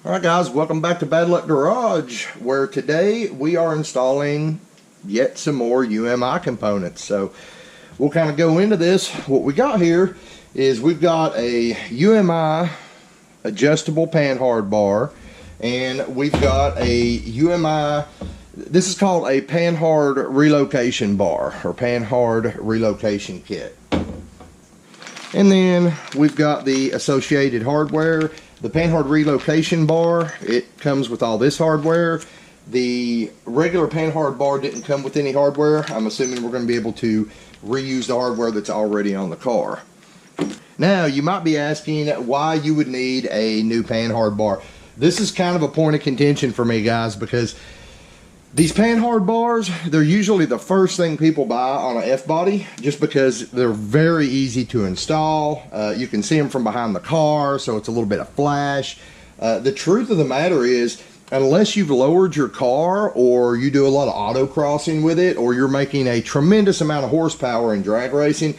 Alright guys, welcome back to Bad Luck Garage, where today we are installing yet some more UMI components. So we'll kind of go into this. What we got here is we've got a UMI adjustable Panhard bar, and we've got a UMI, this is called a Panhard relocation bar, or Panhard relocation kit. And then we've got the associated hardware. The Panhard relocation bar, it comes with all this hardware. The regular Panhard bar didn't come with any hardware. I'm assuming we're going to be able to reuse the hardware that's already on the car. Now, you might be asking why you would need a new Panhard bar. This is kind of a point of contention for me, guys, because these Panhard bars, they're usually the first thing people buy on an F-body just because they're very easy to install. You can see them from behind the car, so it's a little bit of flash. The truth of the matter is, unless you've lowered your car or you do a lot of autocrossing with it, or you're making a tremendous amount of horsepower in drag racing,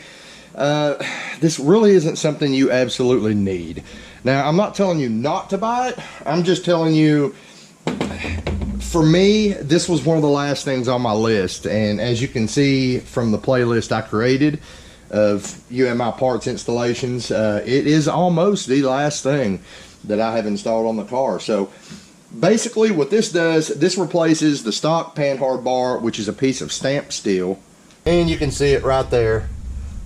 this really isn't something you absolutely need. Now, I'm not telling you not to buy it. I'm just telling you, for me, this was one of the last things on my list, and as you can see from the playlist I created of UMI parts installations, it is almost the last thing that I have installed on the car. So basically what this does, this replaces the stock Panhard bar, which is a piece of stamped steel, and you can see it right there.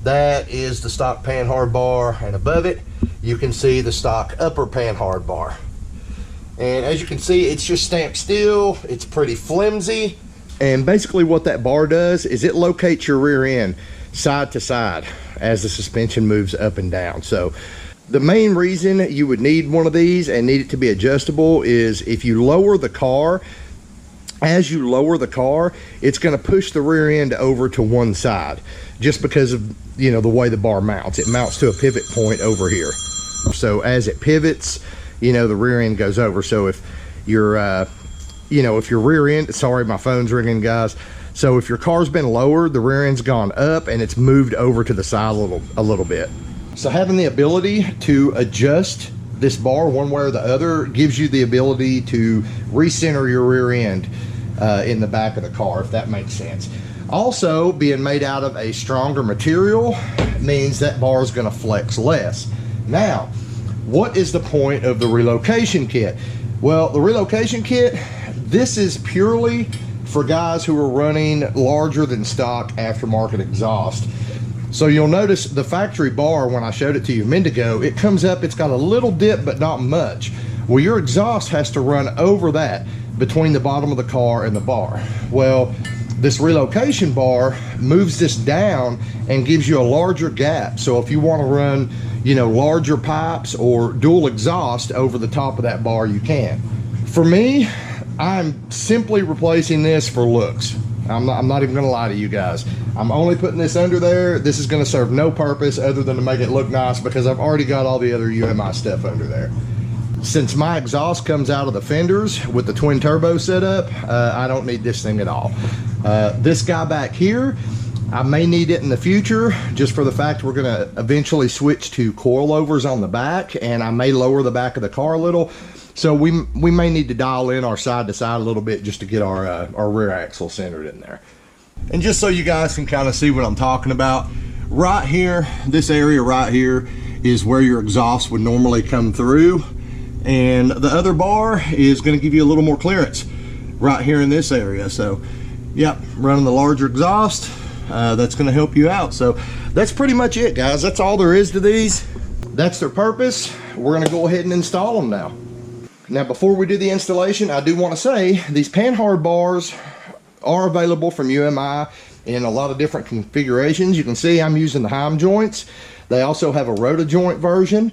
That is the stock Panhard bar, and above it you can see the stock upper Panhard bar. And as you can see, it's just stamped steel. It's pretty flimsy. And basically what that bar does is it locates your rear end side to side as the suspension moves up and down. So the main reason you would need one of these and need it to be adjustable is if you lower the car, as you lower the car, it's going to push the rear end over to one side just because of, you know, the way the bar mounts. It mounts to a pivot point over here. So as it pivots, you know, the rear end goes over. So if your you know, if your rear end, sorry, my phone's ringing, guys. So if your car's been lowered, the rear end's gone up and it's moved over to the side a little bit. So having the ability to adjust this bar one way or the other gives you the ability to recenter your rear end in the back of the car, if that makes sense. Also, being made out of a stronger material means that bar is going to flex less. Now, what is the point of the relocation kit? Well, the relocation kit, this is purely for guys who are running larger than stock aftermarket exhaust. So you'll notice the factory bar, when I showed it to you a minute ago, it comes up, it's got a little dip, but not much. Well, your exhaust has to run over that between the bottom of the car and the bar. Well, this relocation bar moves this down and gives you a larger gap. So if you want to run, you know, larger pipes or dual exhaust over the top of that bar, you can. For me, I'm simply replacing this for looks. I'm not even going to lie to you guys. I'm only putting this under there. This is going to serve no purpose other than to make it look nice because I've already got all the other UMI stuff under there. Since my exhaust comes out of the fenders with the twin turbo setup, I don't need this thing at all. This guy back here, I may need it in the future just for the fact we're going to eventually switch to coilovers on the back, and I may lower the back of the car a little. So we may need to dial in our side to side a little bit just to get our rear axle centered in there. And just so you guys can kind of see what I'm talking about, right here, this area right here is where your exhaust would normally come through. And the other bar is going to give you a little more clearance right here in this area. So, yep, running the larger exhaust, that's going to help you out. So that's pretty much it, guys. That's all there is to these. That's their purpose. We're going to go ahead and install them now. Now, before we do the installation, I do want to say these Panhard bars are available from UMI in a lot of different configurations. You can see I'm using the Heim joints. They also have a rota joint version.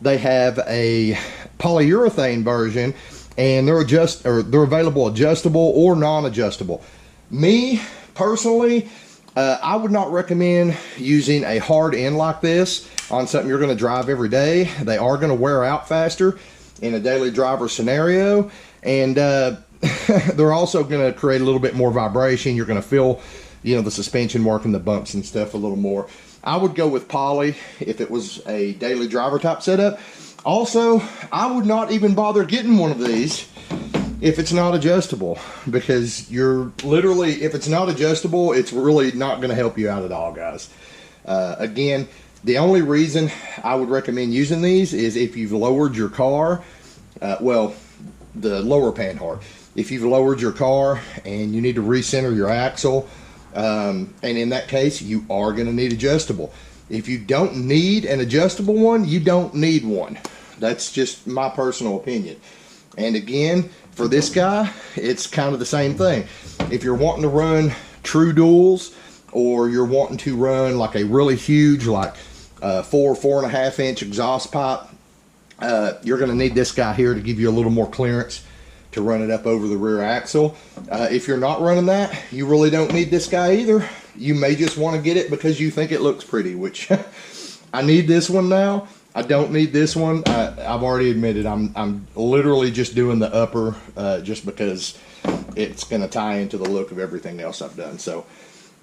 They have a polyurethane version, and they're available adjustable or non-adjustable. Me personally, I would not recommend using a hard end like this on something you're going to drive every day. They are going to wear out faster in a daily driver scenario, and they're also going to create a little bit more vibration. You're going to feel, you know, the suspension working the bumps and stuff a little more. I would go with poly if it was a daily driver type setup. Also, I would not even bother getting one of these if it's not adjustable, because you're literally, if it's not adjustable, it's really not going to help you out at all, guys. Again, the only reason I would recommend using these is if you've lowered your car, well, the lower Panhard. If you've lowered your car and you need to recenter your axle, and in that case, you are going to need adjustable. If you don't need an adjustable one, you don't need one. That's just my personal opinion. And again, for this guy, it's kind of the same thing. If you're wanting to run true duals, or you're wanting to run like a really huge, like 4.5 inch exhaust pipe, you're going to need this guy here to give you a little more clearance to run it up over the rear axle. If you're not running that, you really don't need this guy either. You may just want to get it because you think it looks pretty, which I need this one now. I don't need this one. I've already admitted I'm literally just doing the upper just because it's going to tie into the look of everything else I've done. So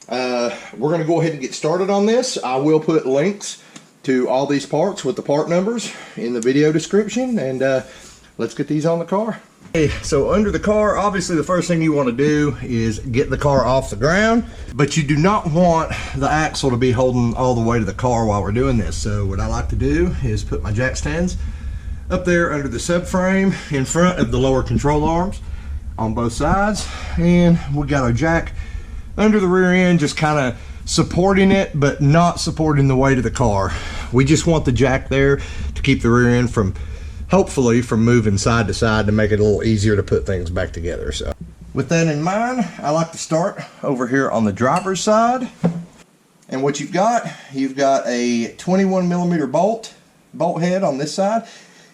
we're going to go ahead and get started on this. I will put links to all these parts with the part numbers in the video description, and let's get these on the car. Okay, so under the car, obviously the first thing you want to do is get the car off the ground, but you do not want the axle to be holding all the way to the car while we're doing this. So what I like to do is put my jack stands up there under the subframe in front of the lower control arms on both sides, and we got our jack under the rear end, just kind of supporting it, but not supporting the weight of the car. We just want the jack there to keep the rear end from, hopefully, from moving side to side to make it a little easier to put things back together. So with that in mind, I like to start over here on the driver's side. And what you've got a 21 millimeter bolt head on this side.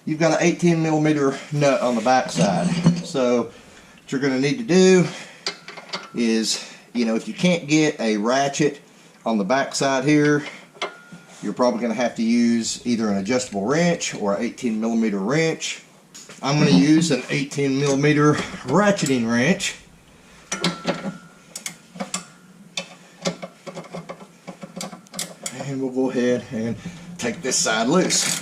You've got an 18 millimeter nut on the back side. So what you're going to need to do is, you know, if you can't get a ratchet on the back side here, you're probably going to have to use either an adjustable wrench or an 18 millimeter wrench. I'm going to use an 18 millimeter ratcheting wrench. And we'll go ahead and take this side loose.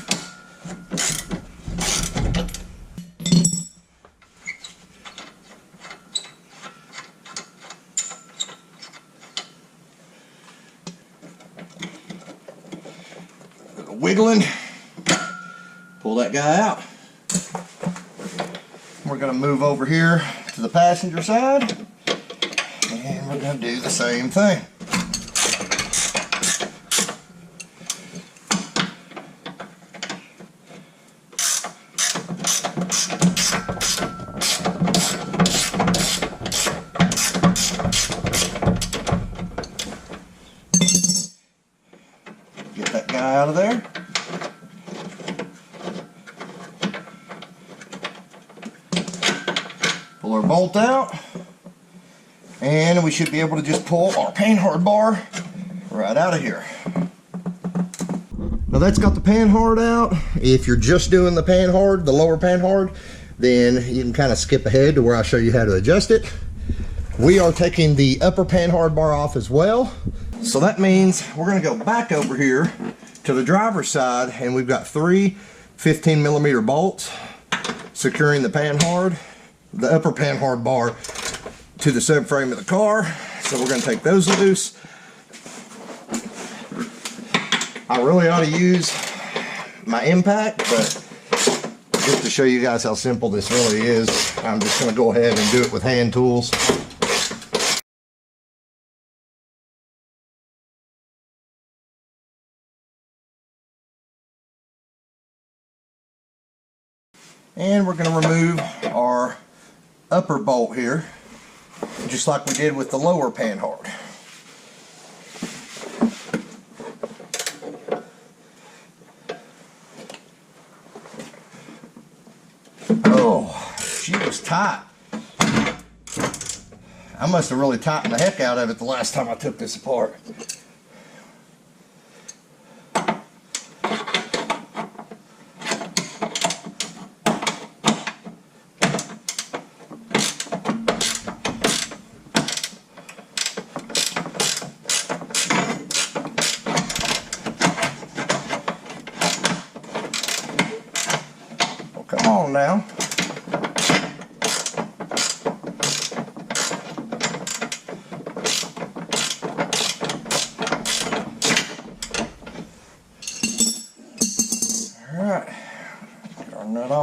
Wiggling, pull that guy out. We're going to move over here to the passenger side, and we're going to do the same thing. Get that guy out of there. Pull our bolt out, and we should be able to just pull our Panhard bar right out of here. Now that's got the Panhard out. If you're just doing the Panhard, the lower Panhard, then you can kind of skip ahead to where I show you how to adjust it. We are taking the upper Panhard bar off as well. So that means we're going to go back over here to the driver's side, and we've got three 15 millimeter bolts securing the Panhard, the upper Panhard bar, to the subframe of the car. So we're going to take those loose. I really ought to use my impact, but just to show you guys how simple this really is, I'm just going to go ahead and do it with hand tools. And we're going to remove our upper bolt here, just like we did with the lower Panhard. Oh, she was tight. I must have really tightened the heck out of it the last time I took this apart.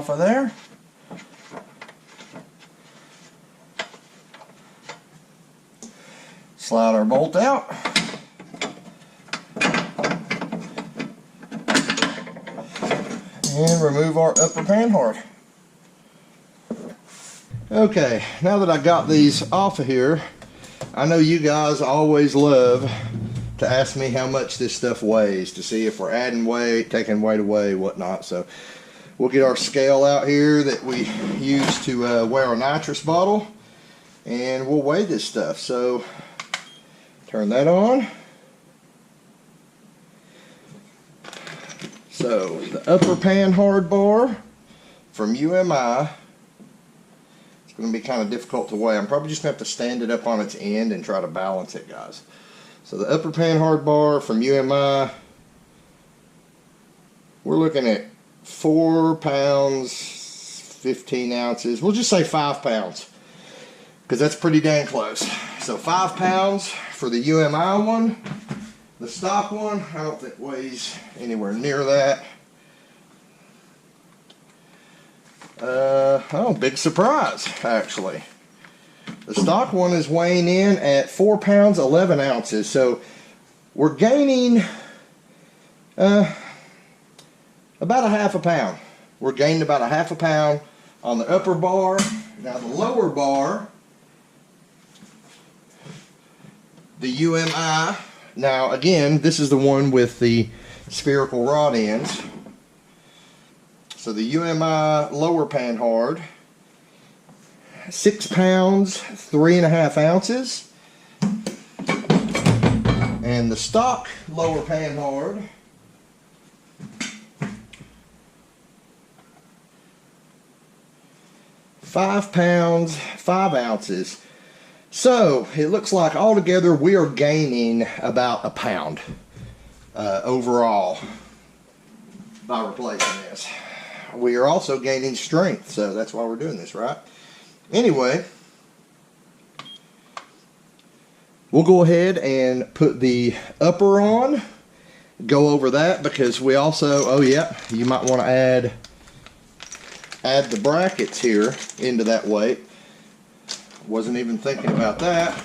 off of there. Slide our bolt out. And remove our upper panhard. Okay, now that I got these off of here, I know you guys always love to ask me how much this stuff weighs, to see if we're adding weight, taking weight away, whatnot. So we'll get our scale out here that we use to weigh our nitrous bottle, and we'll weigh this stuff. So turn that on. So the upper panhard bar from UMI, it's going to be kind of difficult to weigh. I'm probably just going to have to stand it up on its end and try to balance it, guys. So the upper panhard bar from UMI, we're looking at 4 pounds, 15 ounces. We'll just say 5 pounds, because that's pretty dang close. So 5 pounds for the UMI one. The stock one, I don't think weighs anywhere near that. Oh, big surprise, actually. The stock one is weighing in at 4 pounds, 11 ounces. So we're gaining about a half a pound. We're gaining about a half a pound on the upper bar. Now the lower bar, the UMI. Now again, this is the one with the spherical rod ends. So the UMI lower panhard, 6 pounds, 3.5 ounces. And the stock lower panhard, 5 pounds, 5 ounces. So it looks like altogether we are gaining about a pound overall by replacing this. We are also gaining strength, so that's why we're doing this, right? Anyway, we'll go ahead and put the upper on, go over that, because we also, oh yeah, you might want to add the brackets here into that weight. Wasn't even thinking about that.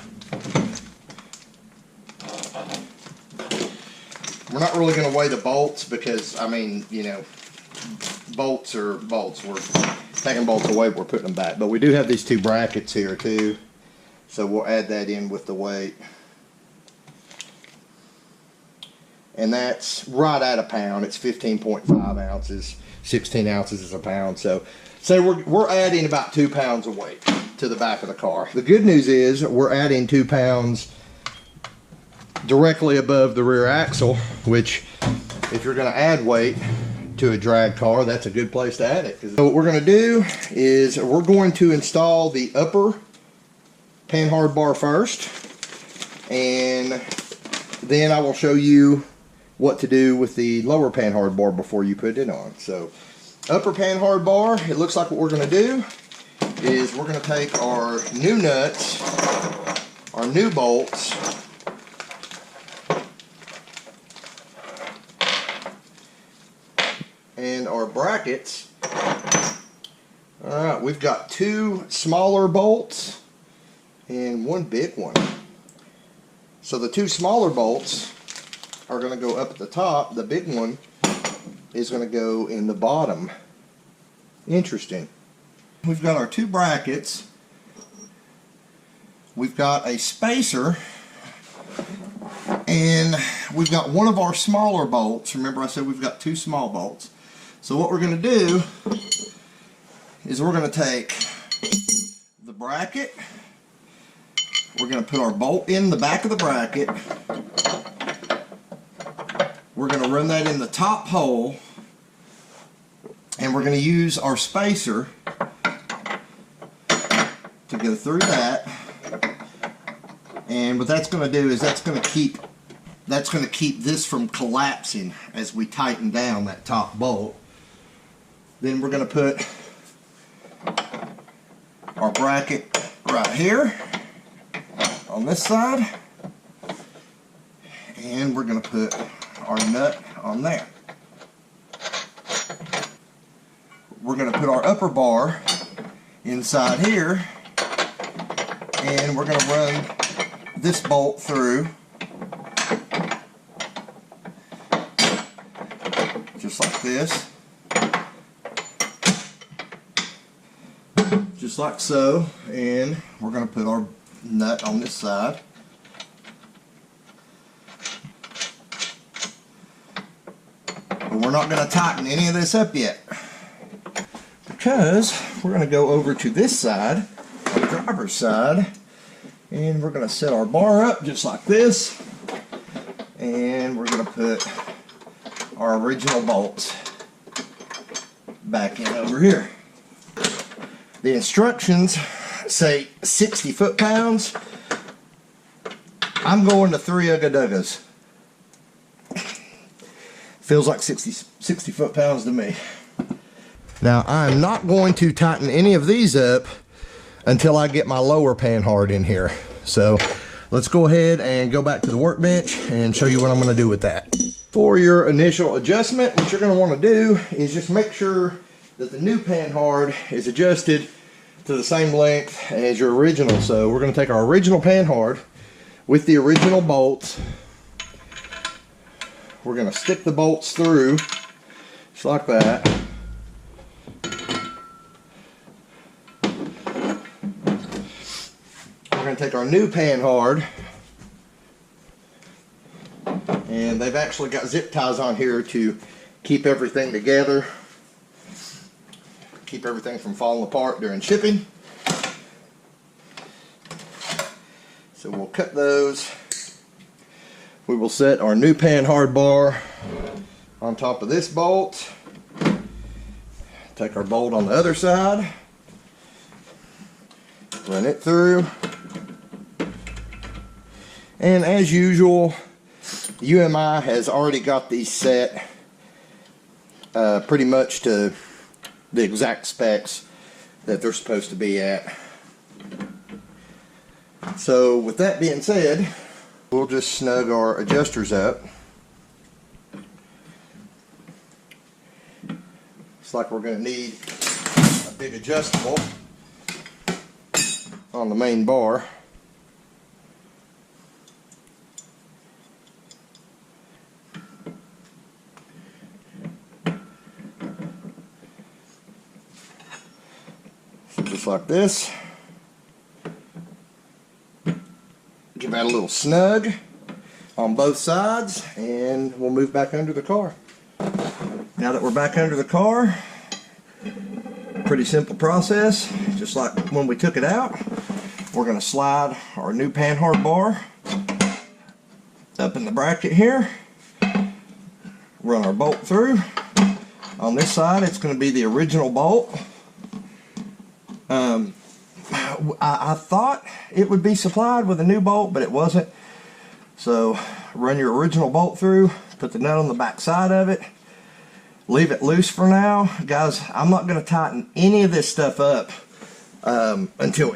We're not really going to weigh the bolts because, I mean, you know, bolts are bolts. We're taking bolts away, we're putting them back. But we do have these 2 brackets here too. So we'll add that in with the weight. And that's right at a pound. It's 15.5 ounces. 16 ounces is a pound. So we're adding about 2 pounds of weight to the back of the car. The good news is we're adding 2 pounds directly above the rear axle, which if you're going to add weight to a drag car, that's a good place to add it. So what we're going to do is we're going to install the upper panhard bar first, and then I will show you what to do with the lower panhard bar before you put it on. So upper panhard bar, it looks like what we're going to do is we're going to take our new nuts, our new bolts, and our brackets. Alright, we've got 2 smaller bolts and 1 big one. So the 2 smaller bolts are going to go up at the top. The big one is going to go in the bottom. Interesting. We've got our 2 brackets. We've got a spacer, and we've got one of our smaller bolts. Remember I said we've got 2 small bolts. So what we're going to do is we're going to take the bracket, we're going to put our bolt in the back of the bracket, we're going to run that in the top hole, and we're going to use our spacer to go through that. And what that's going to do is that's going to keep this from collapsing as we tighten down that top bolt. Then we're going to put our bracket right here on this side, and we're going to put our nut on there. We're we're going to put our upper bar inside here, and we're going to run this bolt through just like this, just like so, and we're going to put our nut on this side. But we're not going to tighten any of this up yet, because we're going to go over to this side, the driver's side, and we're going to set our bar up just like this, and we're going to put our original bolts back in over here. The instructions say 60 foot-pounds. I'm going to 3 ugga-duggas. Feels like 60 foot-pounds to me. Now, I'm not going to tighten any of these up until I get my lower Panhard in here. So let's go ahead and go back to the workbench and show you what I'm going to do with that. For your initial adjustment, what you're going to want to do is just make sure that the new Panhard is adjusted to the same length as your original. So we're going to take our original Panhard with the original bolts. We're going to stick the bolts through just like that. We're going to take our new Panhard, and they've actually got zip ties on here to keep everything together, keep everything from falling apart during shipping. So we'll cut those. We will set our new Panhard bar on top of this bolt. Take our bolt on the other side, run it through, and as usual, UMI has already got these set pretty much to the exact specs that they're supposed to be at. So with that being said, we'll just snug our adjusters up. Looks like we're going to need a big adjustable on the main bar. So just like this. Give that a little snug on both sides, and we'll move back under the car. Now that we're back under the car, pretty simple process, just like when we took it out. We're going to slide our new Panhard bar up in the bracket here, run our bolt through. On this side, it's going to be the original bolt. I thought it would be supplied with a new bolt, but it wasn't. So run your original bolt through, put the nut on the back side of it, leave it loose for now. Guys, I'm not going to tighten any of this stuff up until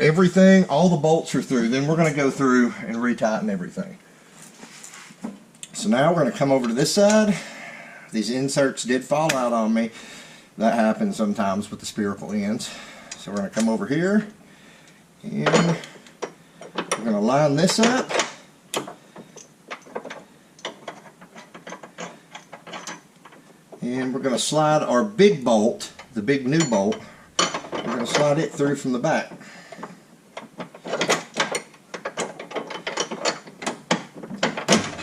all the bolts are through. Then we're going to go through and retighten everything. So now we're going to come over to this side. These inserts did fall out on me. That happens sometimes with the spherical ends. So we're going to come over here, and we're going to line this up. And we're going to slide our big bolt, the big new bolt, we're going to slide it through from the back.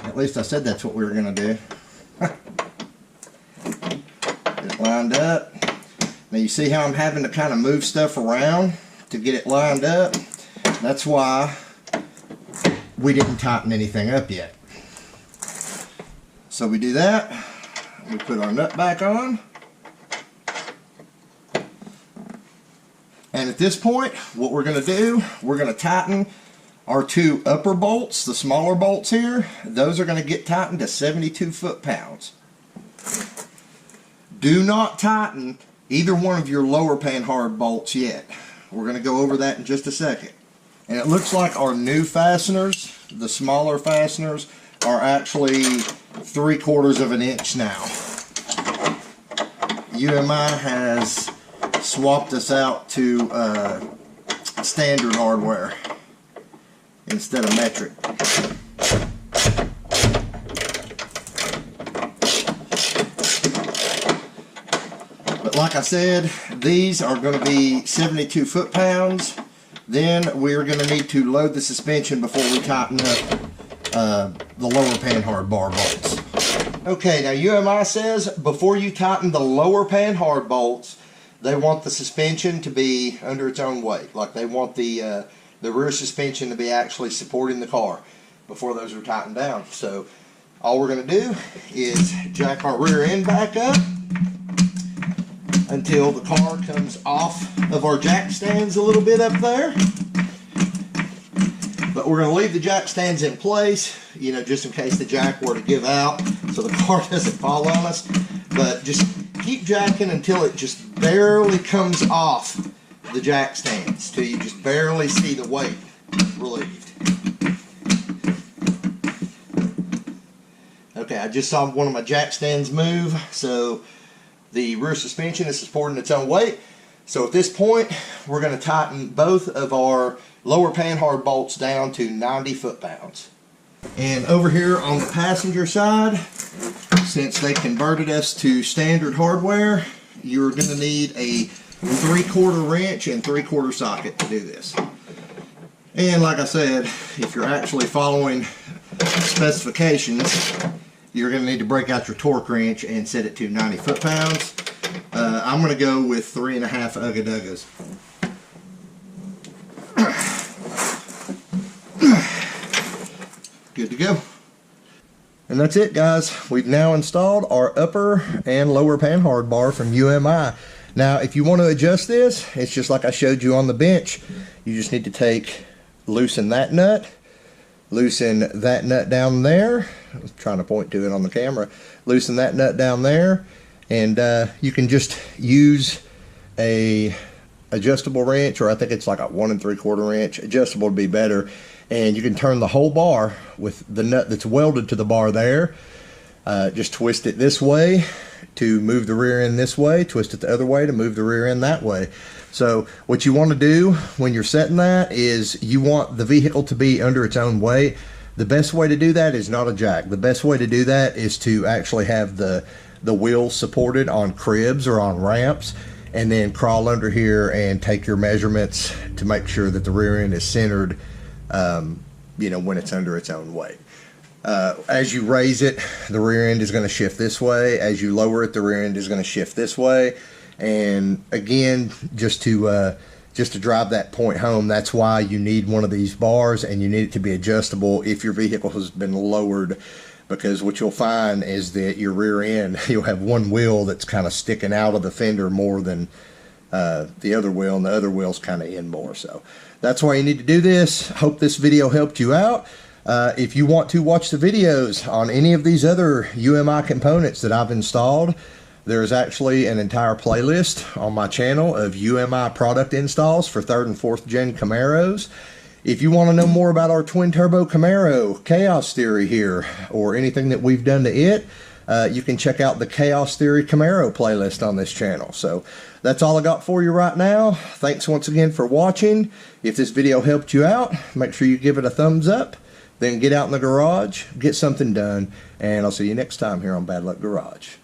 At least I said that's what we were going to do. Get it lined up. Now you see how I'm having to kind of move stuff around to get it lined up? That's why we didn't tighten anything up yet. So we do that. We put our nut back on. And at this point, what we're going to do, we're going to tighten our two upper bolts, the smaller bolts here. Those are going to get tightened to 72 foot-pounds. Do not tighten either one of your lower Panhard bolts yet. We're going to go over that in just a second. And it looks like our new fasteners, the smaller fasteners, are actually 3/4 of an inch now. UMI has swap this out to standard hardware instead of metric. But like I said, these are going to be 72 foot-pounds. Then we're going to need to load the suspension before we tighten up the lower Panhard bar bolts. Okay, now UMI says before you tighten the lower Panhard bolts, they want the suspension to be under its own weight. Like they want the rear suspension to be actually supporting the car before those are tightened down. So all we're going to do is jack our rear end back up until the car comes off of our jack stands a little bit up there. But we're going to leave the jack stands in place, you know, just in case the jack were to give out so the car doesn't fall on us. But just keep jacking until it just barely comes off the jack stands, till you just barely see the weight relieved. Okay, I just saw one of my jack stands move, so the rear suspension is supporting its own weight. So at this point, we're going to tighten both of our lower Panhard bolts down to 90 foot-pounds. And over here on the passenger side, since they converted us to standard hardware, you're going to need a 3/4 wrench and 3/4 socket to do this. And like I said, if you're actually following specifications, you're going to need to break out your torque wrench and set it to 90 foot-pounds. I'm going to go with 3.5 Ugga-Duggas. Good to go. And that's it, guys. We've now installed our upper and lower Panhard bar from UMI. Now, if you want to adjust this, it's just like I showed you on the bench. You just need to loosen that nut down there. I was trying to point to it on the camera. Loosen that nut down there, and you can just use a adjustable wrench, or I think it's like a 1 3/4 wrench. Adjustable would be better. And you can turn the whole bar with the nut that's welded to the bar there. Just twist it this way to move the rear end this way, twist it the other way to move the rear end that way. So what you want to do when you're setting that is you want the vehicle to be under its own weight. The best way to do that is not a jack. The best way to do that is to actually have the wheels supported on cribs or on ramps, and then crawl under here and take your measurements to make sure that the rear end is centered, you know, when it's under its own weight. As you raise it, the rear end is going to shift this way. As you lower it, the rear end is going to shift this way. And again, just to drive that point home, that's why you need one of these bars, and you need it to be adjustable if your vehicle has been lowered, because what you'll find is that your rear end, you'll have one wheel that's kind of sticking out of the fender more than the other wheel, and the other wheel's kind of in more. So that's why you need to do this. Hope this video helped you out. If you want to watch the videos on any of these other UMI components that I've installed, there's actually an entire playlist on my channel of UMI product installs for 3rd and 4th gen Camaros. If you want to know more about our twin turbo Camaro Chaos Theory here, or anything that we've done to it, you can check out the Chaos Theory Camaro playlist on this channel. So that's all I got for you right now. Thanks once again for watching. If this video helped you out, make sure you give it a thumbs up. Then get out in the garage, get something done, and I'll see you next time here on Bad Luck Garage.